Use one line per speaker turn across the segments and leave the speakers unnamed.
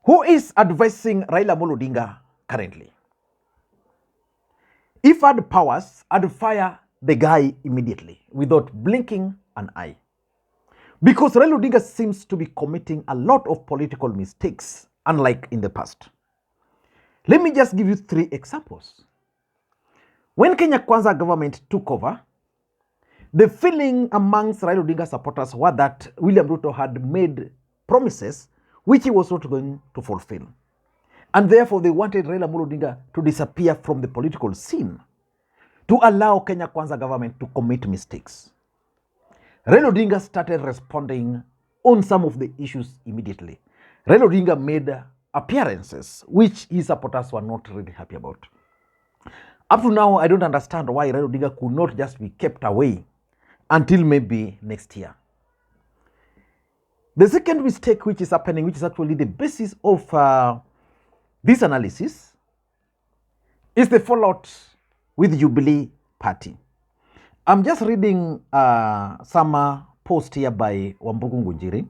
Who is advising Raila Odinga currently? If I had powers, I'd fire the guy immediately without blinking an eye. Because Raila Odinga seems to be committing a lot of political mistakes, unlike in the past. Let me just give you 3 examples. When Kenya Kwanza government took over, the feeling amongst Raila Odinga supporters was that William Ruto had made promises which he was not going to fulfill. And therefore, they wanted Raila Odinga to disappear from the political scene to allow Kenya Kwanza government to commit mistakes. Raila Odinga started responding on some of the issues immediately. Raila Odinga made appearances which his supporters were not really happy about. Up to now, I don't understand why Raila Odinga could not just be kept away until maybe next year. The second mistake which is happening, which is actually the basis of this analysis, is the fallout with Jubilee party. I'm just reading some post here by Wambugu Ngunjiri,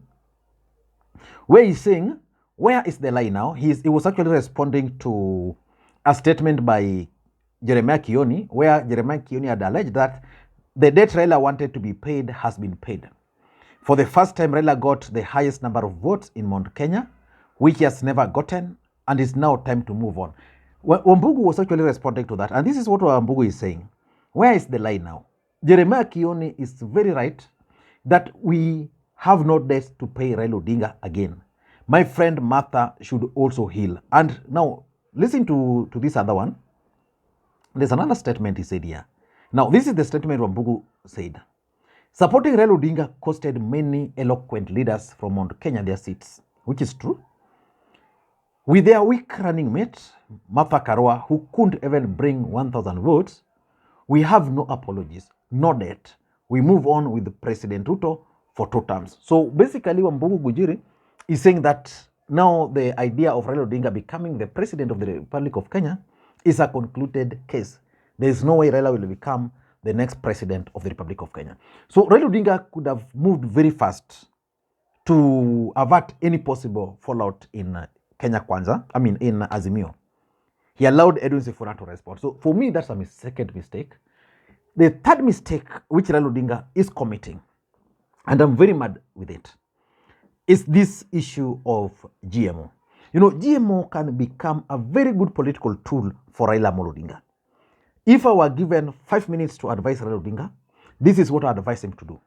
where he's saying, where is the lie now? He was actually responding to a statement by Jeremiah Kioni, where Jeremiah Kioni had alleged that the debt Raila wanted to be paid has been paid. For the first time, Raila got the highest number of votes in Mount Kenya, which he has never gotten, and it's now time to move on. Wambugu was actually responding to that, and this is what Wambugu is saying. Where is the lie now? Jeremiah Kioni is very right that we have no debt to pay Raila Odinga again. My friend Martha should also heal. And now, listen to this other one. There's another statement he said here. Now, this is the statement Wambugu said. Supporting Raila Odinga costed many eloquent leaders from Mount Kenya their seats, which is true. With their weak running mate, Martha Karua, who couldn't even bring 1,000 votes, we have no apologies, no debt. We move on with President Ruto for 2 terms. So basically, Wambugu Gujiri is saying that now the idea of Raila Odinga becoming the president of the Republic of Kenya is a concluded case. There is no way Raila will become the next president of the Republic of Kenya. So Raila Odinga could have moved very fast to avert any possible fallout in Kenya Kwanza, in Azimio. He allowed Edwin Sifuna to respond. So for me, that's a second mistake. The third mistake which Raila Odinga is committing, and I'm very mad with it, is this issue of GMO. GMO can become a very good political tool for Raila Odinga. If I were given 5 minutes to advise Raila Odinga, this is what I advise him to do.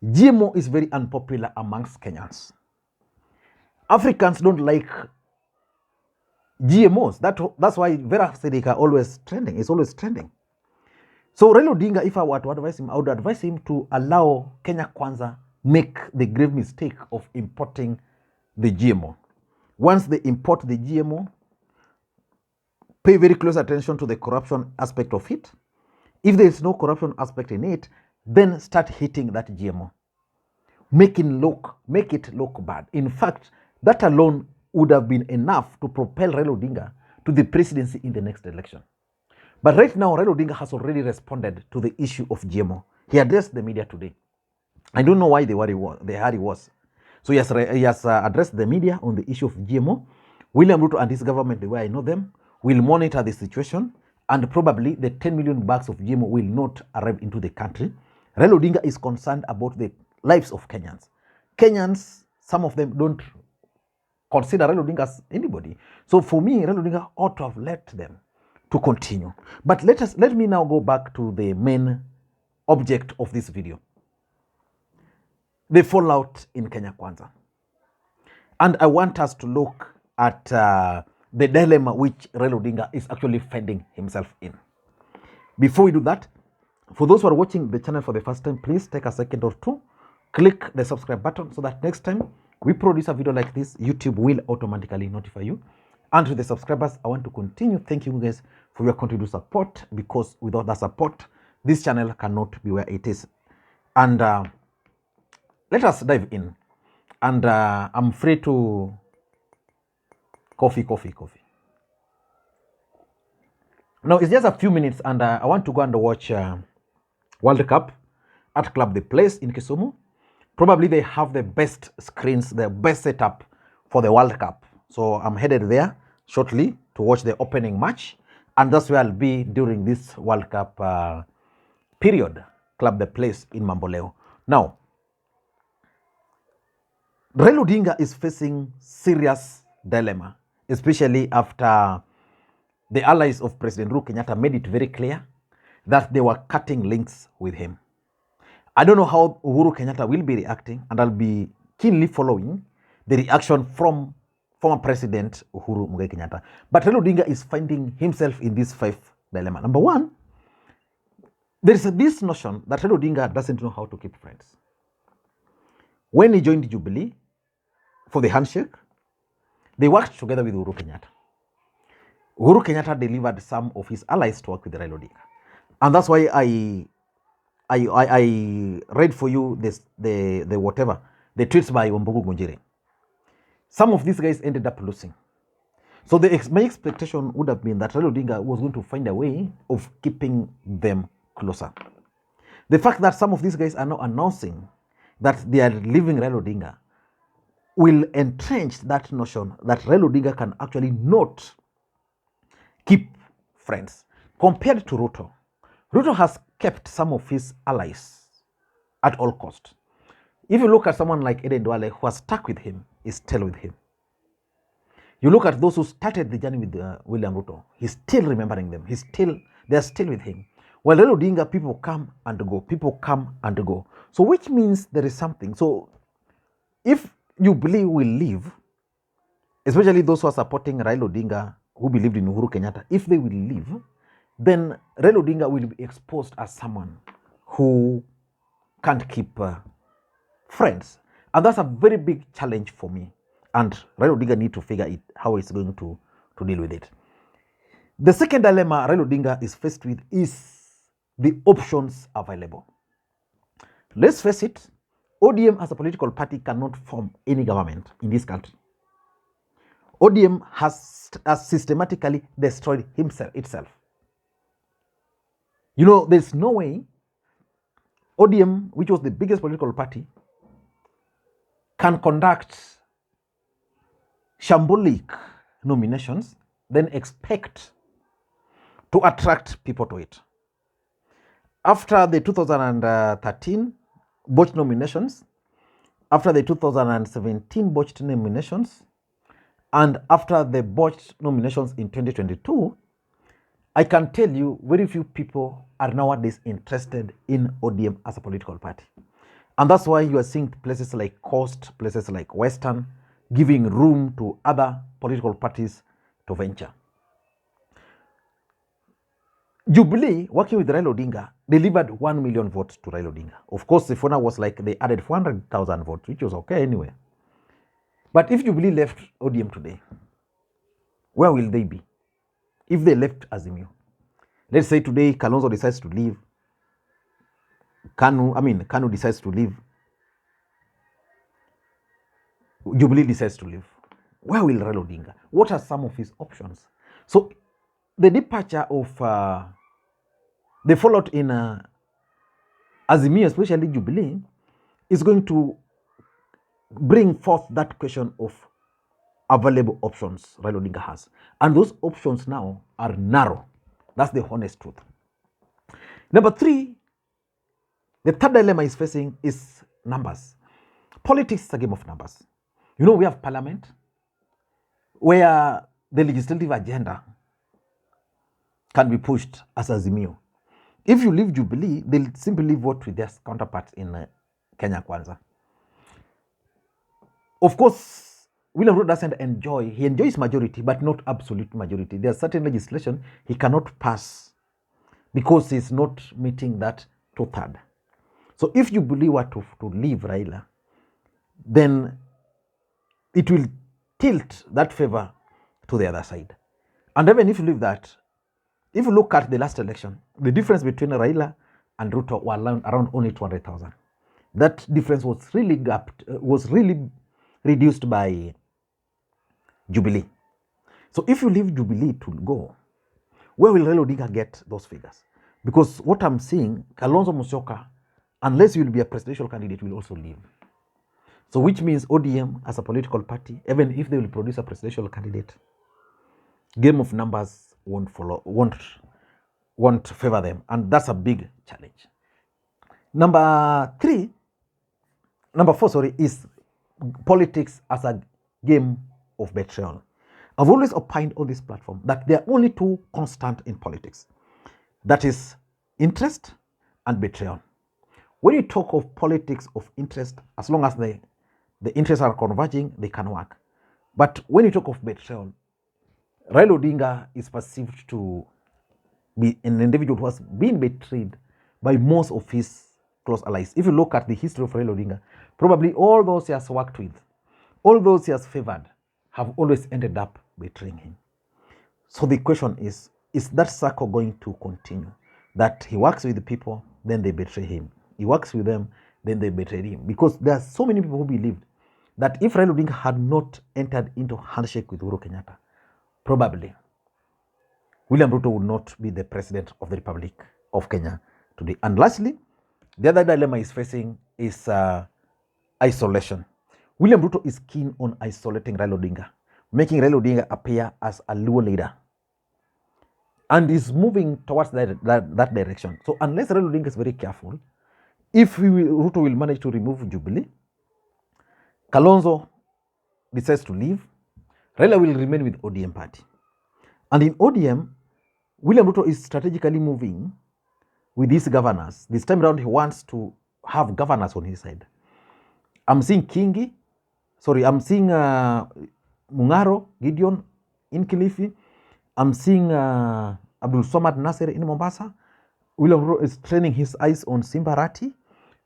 GMO is very unpopular amongst Kenyans. Africans don't like GMOs. That's why Vera Sidika always trending. It's always trending. So Raila Odinga, if I were to advise him, I would advise him to allow Kenya Kwanza make the grave mistake of importing the GMO. Once they import the GMO, pay very close attention to the corruption aspect of it. If there is no corruption aspect in it, then start hitting that GMO. Make it look bad. In fact, that alone would have been enough to propel Raila Odinga to the presidency in the next election. But right now, Raila Odinga has already responded to the issue of GMO. He addressed the media today. I don't know why they hurry was. So he has addressed the media on the issue of GMO. William Ruto and his government, the way I know them, will monitor the situation, and probably the 10 million bags of GMO will not arrive into the country. Raila Odinga is concerned about the lives of Kenyans. Kenyans, some of them don't consider Raila Odinga as anybody. So for me, Raila Odinga ought to have let them to continue. But let me now go back to the main object of this video. The fallout in Kenya Kwanza. And I want us to look at the dilemma which Raila Odinga is actually finding himself in. Before we do that, for those who are watching the channel for the first time, please take a second or two, click the subscribe button so that next time we produce a video like this, YouTube will automatically notify you. And to the subscribers, I want to continue thanking you guys for your continued support, because without that support, this channel cannot be where it is. And let us dive in. And I'm free to coffee. Now, it's just a few minutes, and I want to go and watch World Cup at Club The Place in Kisumu. Probably they have the best screens, the best setup for the World Cup. So I'm headed there shortly to watch the opening match. And that's where I'll be during this World Cup period, Club the Place in Mamboleo. Now, Raila Odinga is facing serious dilemma, especially after the allies of President Uhuru Kenyatta made it very clear that they were cutting links with him. I don't know how Uhuru Kenyatta will be reacting, and I'll be keenly following the reaction from former President Uhuru Kenyatta. But Raila Odinga is finding himself in this 5 dilemma. Number one, there is this notion that Raila Odinga doesn't know how to keep friends. When he joined Jubilee for the handshake, they worked together with Uhuru Kenyatta. Uhuru Kenyatta delivered some of his allies to work with Raila Odinga. And that's why I read for you this, the tweets by Wambugu Gunjiri. Some of these guys ended up losing. So my expectation would have been that Raila Odinga was going to find a way of keeping them closer. The fact that some of these guys are now announcing that they are leaving Raila Odinga will entrench that notion that Raila Odinga can actually not keep friends. Compared to Ruto, Ruto has kept some of his allies at all cost. If you look at someone like Eden Duale, who has stuck with him, is still with him. You look at those who started the journey with William Ruto, he's still remembering them. They're still with him. While Raila Odinga, people come and go. People come and go. So which means there is something. So if Jubilee will leave, especially those who are supporting Raila Odinga, who believed in Uhuru Kenyatta, if they will leave, then Raila Odinga will be exposed as someone who can't keep friends. And that's a very big challenge for me. And Raila Odinga need to figure it, how he's going to deal with it. The second dilemma Raila Odinga is faced with is the options available. Let's face it, ODM as a political party cannot form any government in this country. ODM has systematically destroyed itself. You know, there's no way ODM, which was the biggest political party, can conduct shambolic nominations, then expect to attract people to it. After the 2013 botched nominations, after the 2017 botched nominations, and after the botched nominations in 2022, I can tell you very few people are nowadays interested in ODM as a political party. And that's why you are seeing places like Coast, places like Western, giving room to other political parties to venture. Jubilee, working with Raila Odinga, delivered 1 million votes to Raila Odinga. Of course, the Sifuna was like they added 400,000 votes, which was okay anyway. But if Jubilee left ODM today, where will they be? If they left Azimio, let's say today Kalonzo decides to leave, Kanu decides to leave, Jubilee decides to leave. Where will Raila Odinga? What are some of his options? So the departure of the fallout in Azimio, especially Jubilee, is going to bring forth that question of available options Raila Odinga has. And those options now are narrow. That's the honest truth. Number 3, the third dilemma he's facing is numbers. Politics is a game of numbers. You know, we have parliament where the legislative agenda can be pushed as Azimio. If you leave Jubilee, they'll simply vote with their counterparts in Kenya Kwanza. Of course, William Ruto doesn't enjoy, he enjoys majority, but not absolute majority. There's certain legislation he cannot pass because he's not meeting that 2/3. So if Jubilee were to leave Raila, then it will tilt that favor to the other side. And even if you leave that, if you look at the last election, the difference between Raila and Ruto were around only 200,000. That difference was really reduced by Jubilee. So if you leave Jubilee to go, where will Raila Odinga get those figures? Because what I'm seeing, Kalonzo Musyoka, unless you will be a presidential candidate, will also leave. So which means ODM as a political party, even if they will produce a presidential candidate, game of numbers won't favor them. And that's a big challenge. Number four, is politics as a game of betrayal. I've always opined on this platform that there are only two constant in politics. That is interest and betrayal. When you talk of politics of interest, as long as the interests are converging, they can work. But when you talk of betrayal, Raila Odinga is perceived to be an individual who has been betrayed by most of his close allies. If you look at the history of Raila Odinga, probably all those he has worked with, all those he has favored, have always ended up betraying him. So the question is that circle going to continue? That he works with the people, then they betray him. He works with them, then they betray him. Because there are so many people who believed that if Raila Odinga had not entered into handshake with Uhuru Kenyatta, probably William Ruto would not be the president of the Republic of Kenya today. And lastly, the other dilemma he's facing is isolation. William Ruto is keen on isolating Raila Odinga, making Raila Odinga appear as a Luo leader, and is moving towards that direction. So unless Raila Odinga is very careful, if Ruto will manage to remove Jubilee, Kalonzo decides to leave, Raila will remain with ODM party. And in ODM, William Ruto is strategically moving with these governors. This time around, he wants to have governors on his side. I'm seeing Mungaro, Gideon in Kilifi. I'm seeing Abdul Somad Nasser in Mombasa. William Ruto is training his eyes on Simbarati.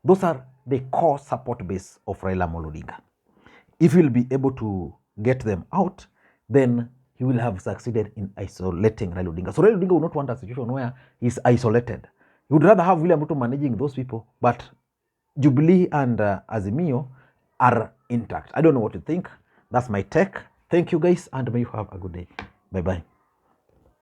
Those are the core support base of Raila Odinga. If he will be able to get them out, then he will have succeeded in isolating Raila Odinga. So Raila Odinga will not want a situation where he's isolated. He would rather have William Ruto managing those people, but Jubilee and Azimio are intact. I don't know what to think. That's my take. Thank you guys, and may you have a good day. Bye-bye.